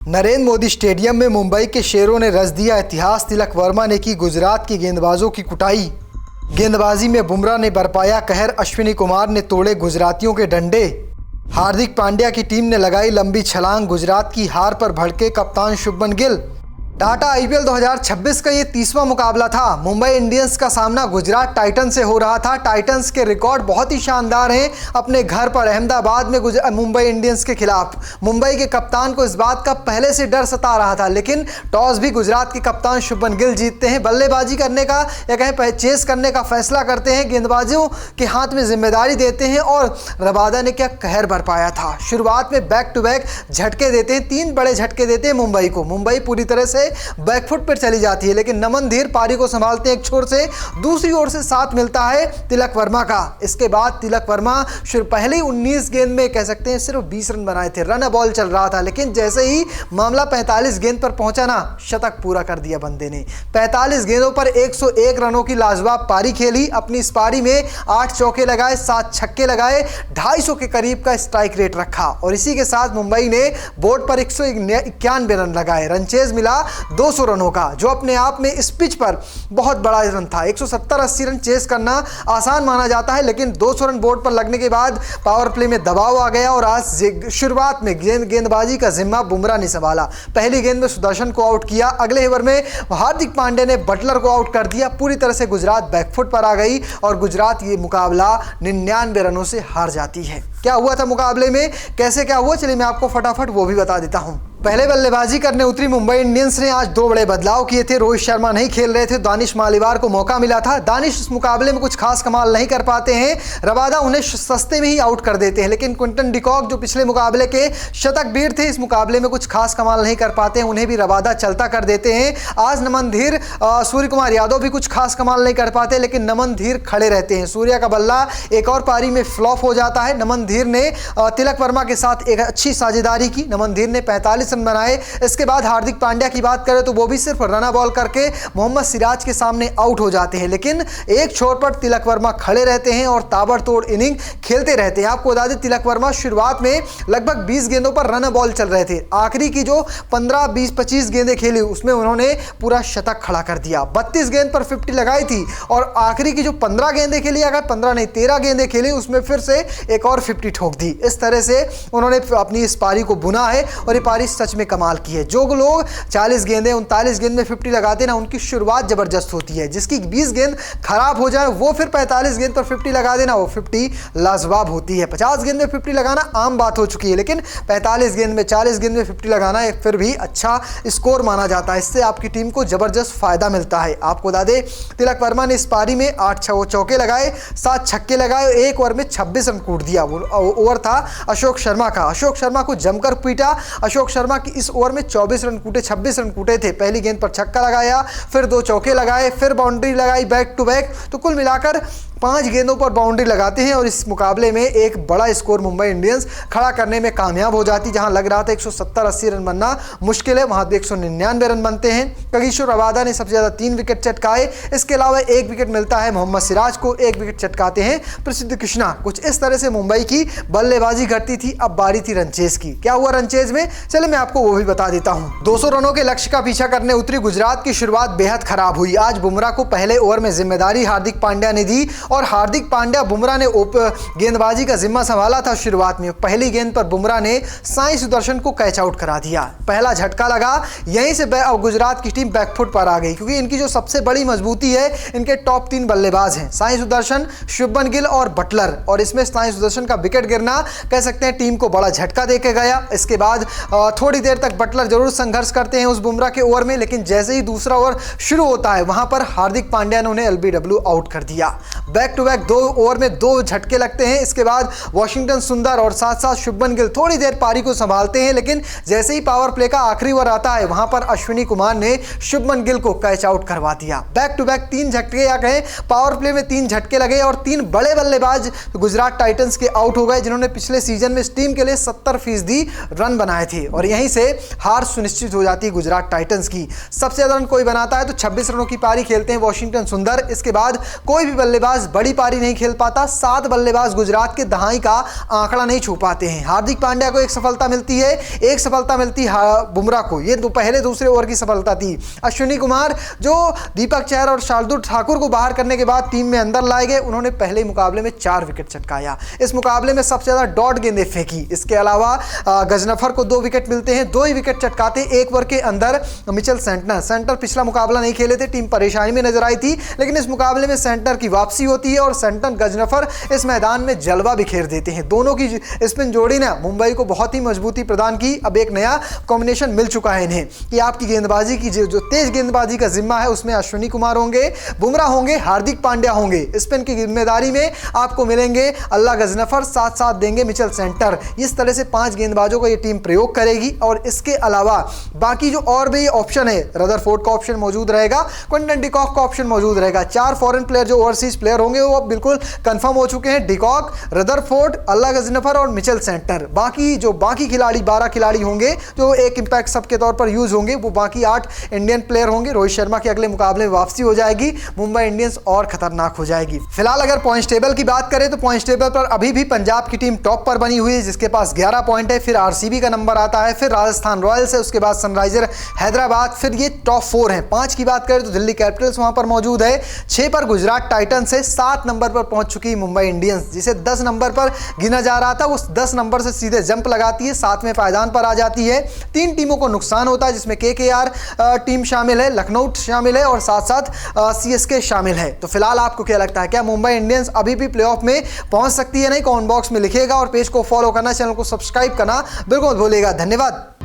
Narendra Modi stadium में मुंबई के शेरों ने रच दिया इतिहास। तिलक वर्मा ने की गुजरात की गेंदबाजों की कुटाई। गेंदबाजी में बुमराह ने बरपाया कहर, अश्विनी कुमार ने तोड़े गुजरातियों के डंडे। हार्दिक पांड्या की टीम ने लगाई लंबी छलांग, गुजरात की हार पर भड़के कप्तान शुभमन गिल। टाटा आईपीएल 2026 का ये 30वां मुकाबला था। मुंबई इंडियंस का सामना गुजरात टाइटंस से हो रहा था। टाइटंस के रिकॉर्ड बहुत ही शानदार हैं अपने घर पर अहमदाबाद में मुंबई इंडियंस के खिलाफ। मुंबई के कप्तान को इस बात का पहले से डर सता रहा था, लेकिन टॉस भी गुजरात के कप्तान शुभमन गिल जीतते हैं। बल्लेबाजी करने का या कहें चेस करने का फैसला करते हैं, गेंदबाजों के हाथ में जिम्मेदारी देते हैं और रबादा ने क्या कहर बरपाया था। शुरुआत में बैक टू बैक झटके देते हैं, 3 बड़े झटके देते हैं मुंबई को। मुंबई पूरी तरह से बैकफुट पर चली जाती है, लेकिन नमन धीर पारी को संभालते हैं एक छोर से, दूसरी ओर से साथ मिलता है तिलक वर्मा का। इसके बाद तिलक वर्मा पहले 19 गेंद में कह सकते हैं सिर्फ 20 रन बनाए थे, रन बॉल चल रहा था, लेकिन जैसे ही मामला 45 गेंद पर पहुंचा ना, शतक पूरा कर दिया बंदे ने। 45 गेंदों पर 101 रनों की लाजवाब पारी खेली। अपनी इस पारी में 8 चौके लगाए, 7 छक्के लगाए, 250 के करीब का स्ट्राइक रेट रखा और इसी के साथ मुंबई ने बोर्ड पर 191 रन लगाए। रन चेज मिला 200 रनों का, जो अपने आप में इस पिच पर बहुत बड़ा रन था। 170-80 रन चेस करना आसान माना जाता है, लेकिन 200 रन बोर्ड पर लगने के बाद पावर प्ले में दबाव आ गया और आज शुरुआत में गेंदबाजी का जिम्मा बुमराह ने संभाला। पहली गेंद में सुदर्शन को आउट किया, अगले ओवर में हार्दिक पांड्या ने बटलर को आउट कर दिया। पूरी तरह से गुजरात बैकफुट पर आ गई और गुजरात ये मुकाबला 99 रनों से हार जाती है। क्या हुआ था मुकाबले में, कैसे क्या हुआ, चलिए मैं आपको फटाफट वो भी बता देता हूं। पहले बल्लेबाजी करने उतरी मुंबई इंडियंस ने आज 2 बड़े बदलाव किए थे। रोहित शर्मा नहीं खेल रहे थे, दानिश मालिवार को मौका मिला था। दानिश इस मुकाबले में कुछ खास कमाल नहीं कर पाते हैं, रबादा उन्हें सस्ते में ही आउट कर देते हैं, लेकिन क्विंटन डिकॉक जो पिछले मुकाबले के शतकवीर थे, इस मुकाबले में कुछ खास कमाल नहीं कर पाते हैं, उन्हें भी रबादा चलता कर देते हैं। आज नमन धीर, सूर्य कुमार यादव भी कुछ खास कमाल नहीं कर पाते, लेकिन नमन धीर खड़े रहते हैं। सूर्या का बल्ला एक और पारी में फ्लॉप हो जाता है। नमन धीर ने तिलक वर्मा के साथ एक अच्छी साझेदारी की। नमन धीर ने 45 रन बनाए। इसके बाद हार्दिक पांड्या की बात करें तो वो भी सिर्फ रना बॉल करके मोहम्मद सिराज के सामने आउट हो जाते हैं, लेकिन एक छोर पर तिलक वर्मा खड़े रहते हैं और ताबड़तोड़ इनिंग खेलते रहते हैं। आपको बता दें तिलक वर्मा शुरुआत में लगभग 20 गेंदों पर रन बॉल चल रहे थे। आखिरी की जो 15, 20, 25 गेंदें खेली उसमें उन्होंने पूरा शतक खड़ा कर दिया। 32 गेंद पर 50 लगाई थी और आखिरी की जो 15 गेंदें खेली, अगर 15 नहीं 13 गेंदें खेली, उसमें फिर से एक और 50 ठोक दी। इस तरह से उन्होंने अपनी इस पारी को बुना है और ये पारी सच में कमाल की है। जो लोग 40 गेंदें 39 गेंद में 50 लगाते ना, उनकी शुरुआत जबरदस्त होती है। जिसकी 20 गेंद खराब हो जाए वो फिर 45 गेंद पर 50 लगा देना, वो 50 लाजवाब होती है। 50 गेंद में 50 लगाना आम बात हो चुकी है, लेकिन 45 गेंद में 40 गेंद में 50 लगाना एक फिर भी अच्छा स्कोर माना जाता है। इससे आपकी टीम को जबरदस्त फायदा मिलता है। आपको बता दें तिलक वर्मा ने इस पारी में 8 चौके लगाए, 7 छक्के लगाए, एक ओवर में 26 रन कूट दिया। वो ओवर था अशोक शर्मा का। अशोक शर्मा को जमकर पीटा। अशोक शर्मा की इस ओवर में 24 रन कूटे, 26 रन कूटे थे। पहली गेंद पर छक्का लगाया, फिर 2 चौके लगाए, फिर बाउंड्री लगाई बैक टू बैक, तो कुल मिलाकर 5 गेंदों पर बाउंड्री लगाते हैं और इस मुकाबले में एक बड़ा स्कोर मुंबई इंडियंस खड़ा करने में कामयाब हो जाती। जहां लग रहा था 170-80 रन बनना मुश्किल है, वहां 199 रन बनते हैं। कगिसो रबादा ने सबसे ज़्यादा 3 विकेट चटकाए। इसके अलावा 1 विकेट मिलता है मोहम्मद सिराज को, 1 विकेट चटकाते हैं प्रसिद्ध कृष्णा। कुछ इस तरह से मुंबई की बल्लेबाजी घटती थी। अब बारी थी रनचेज की। क्या हुआ रनचेज में, चले मैं आपको वो भी बता देता हूँ। 200 रनों के लक्ष्य का पीछा करने उतरी गुजरात की शुरुआत बेहद खराब हुई। आज बुमराह को पहले ओवर में जिम्मेदारी हार्दिक पांड्या ने दी और हार्दिक पांड्या बुमराह ने गेंदबाजी का जिम्मा संभाला था। शुरुआत में पहली गेंद पर बुमराह ने साई सुदर्शन को कैच आउट करा दिया। पहला झटका लगा, यहीं से गुजरात की टीम बैकफुट पर आ गई, क्योंकि इनकी जो सबसे बड़ी मजबूती है, इनके टॉप 3 बल्लेबाज हैं, साई सुदर्शन, शुभमन गिल और बटलर। और इसमें साई सुदर्शन का विकेट गिरना कह सकते हैं टीम को बड़ा झटका देके गया। इसके बाद थोड़ी देर तक बटलर जरूर संघर्ष करते हैं उस बुमराह के ओवर में, लेकिन जैसे ही दूसरा ओवर शुरू होता है वहां पर हार्दिक पांड्या ने उन्हें LBW आउट कर दिया। बैक टू बैक 2 ओवर में 2 झटके लगते हैं। इसके बाद वॉशिंगटन सुंदर और साथ साथ शुभमन गिल थोड़ी देर पारी को संभालते हैं, लेकिन जैसे ही पावर प्ले का आखिरी ओवर आता है वहां पर अश्विनी कुमार ने शुभमन गिल को कैच आउट करवा दिया। बैक टू बैक 3 झटके, या कहें पावर प्ले में 3 झटके लगे और 3 बड़े बल्लेबाज गुजरात टाइटंस के आउट हो गए, जिन्होंने पिछले सीजन में इस टीम के लिए 70% रन बनाए थे और यहीं से हार सुनिश्चित हो जाती है गुजरात टाइटंस की। सबसे ज्यादा रन कोई बनाता है तो 26 रनों की पारी खेलते हैं वॉशिंगटन सुंदर। इसके बाद कोई भी बल्लेबाज बड़ी पारी नहीं खेल पाता, 7 बल्लेबाज गुजरात के दहाई का आंकड़ा नहीं छू पाते हैं। हार्दिक पांड्या को एक सफलता मिलती है, एक सफलता मिलती है बुमराह को, ये पहले दूसरे ओवर की सफलता थी। अश्विनी कुमार जो दीपक चहर और शार्दुल ठाकुर को बाहर करने के बाद टीम में अंदर लाए गए, उन्होंने पहले मुकाबले में 4 विकेट चटकाया। इस मुकाबले में सबसे ज्यादा डॉट गेंदें फेंकी। इसके अलावा गजनफर को 2 विकेट मिलते हैं, 2 ही विकेट चटकाते एक ओवर के अंदर मिचेल सेंटर पिछला मुकाबला नहीं खेले थे, टीम परेशानी में नजर आई थी, लेकिन इस मुकाबले में सेंटर की वापसी होती है और सेंटर गजनफर इस मैदान में जलवा बिखेर देते हैं। दोनों की स्पिन जोड़ी ने मुंबई को बहुत ही मजबूती प्रदान की। अब एक नया कॉम्बिनेशन मिल चुका है इन्हें कि आपकी गेंदबाजी की जो तेज गेंदबाजी का जिम्मा है उसमें अश्विनी कुमार होंगे, बुमराह होंगे, हार्दिक पांड्या होंगे। स्पिन की जिम्मेदारी में आपको मिलेंगे अल्लाह गजनफर, साथ साथ देंगे मिचेल सेंटर। इस तरह से 5 गेंदबाजों का ये टीम प्रयोग करेगी और इसके अलावा बाकी जो और भी ऑप्शन है, रदरफोर्ड का ऑप्शन मौजूद रहेगा, क्विंटन डिकॉक का ऑप्शन मौजूद रहेगा। 4 फॉरेन प्लेयर जो ओवरसीज प्लेयर होंगे वो अब बिल्कुल कंफर्म हो चुके हैं, डिकॉक, रदरफोर्ड, अल्लाह गजनफर और मिचेल सेंटर। बाकी खिलाड़ी 12 खिलाड़ी होंगे जो एक इंपैक्ट सब के तौर पर यूज होंगे, वो बाकी 8 इंडियन प्लेयर होंगे। रोहित शर्मा के अगले मुकाबले में वापसी हो जाएगी, मुंबई इंडियंस और खतरनाक हो जाएगी। फिलहाल अगर पॉइंट्स टेबल की बात करें तो पॉइंट्स टेबल पर अभी भी पंजाब की टीम टॉप पर बनी हुई है जिसके पास 11 पॉइंट है, फिर आरसीबी का नंबर आता है, फिर राजस्थान रॉयल्स है, उसके बाद सनराइजर हैदराबाद, फिर ये टॉप 4 है। 5 की बात करें तो दिल्ली कैपिटल्स वहां पर मौजूद है, 6 पर गुजरात टाइटंस है, 7 नंबर पर पहुंच चुकी मुंबई इंडियंस जिसे 10 नंबर पर गिना जा रहा था, वो 10 नंबर से सीधे जंप लगाती है, 7वें पायदान पर आ जाती है। 3 टीमों को नुकसान होता है जिसमें केकेआर टीम शामिल है, लखनऊ शामिल है और साथ साथ सीएसके शामिल है। तो फिलहाल आपको क्या लगता है, क्या मुंबई इंडियंस अभी भी प्लेऑफ में पहुंच सकती है? नहीं, कमेंट बॉक्स में लिखिएगा और पेज को फॉलो करना, चैनल को सब्सक्राइब करना बिल्कुल मत भूलिएगा। धन्यवाद।